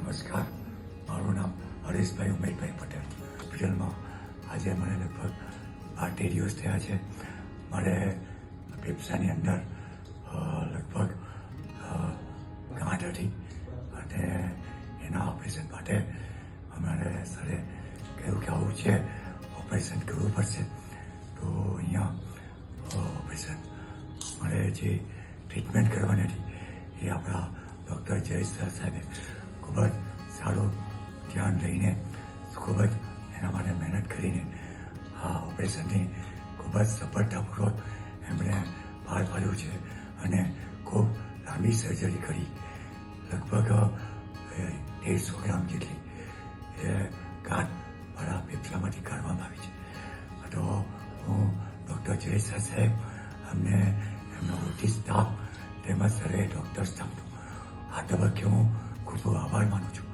નમસ્કાર, મારું નામ હરેશભાઈ ઉમેશભાઈ પટેલ. હોસ્પિટલમાં આજે મને લગભગ 8 દિવસ થયા છે. મારે ફેફસાની અંદર લગભગ ગાંઠ હતી અને એના ઓપરેશન માટે અમારે સરે કહ્યું કે આવું છે, ઓપરેશન કરવું પડશે. તો અહીંયા ઓપરેશન મારે જે ટ્રીટમેન્ટ કરવાની હતી એ આપણા ડૉક્ટર જયેશ સર સાહેબે ખૂબ જ સારું ધ્યાન લઈને ખૂબ જ એના માટે મહેનત કરીને આ ઓપરેશનની ખૂબ જ સફળતાપૂર્વક એમણે પાર પાડ્યું છે અને ખૂબ લાંબી સર્જરી કરી. લગભગ 150 ગ્રામ જેટલી એ ગાંઠ મારા ફેફસામાંથી કાઢવામાં આવી છે. તો હું ડૉક્ટર જયેશ સર સાહેબ અમને એમનો ઉચ્ચ સ્ટાફ તેમજ સરે ડૉક્ટર સ્ટાફનો આ તબક્કે હું ખૂબ આભાર માનું છું.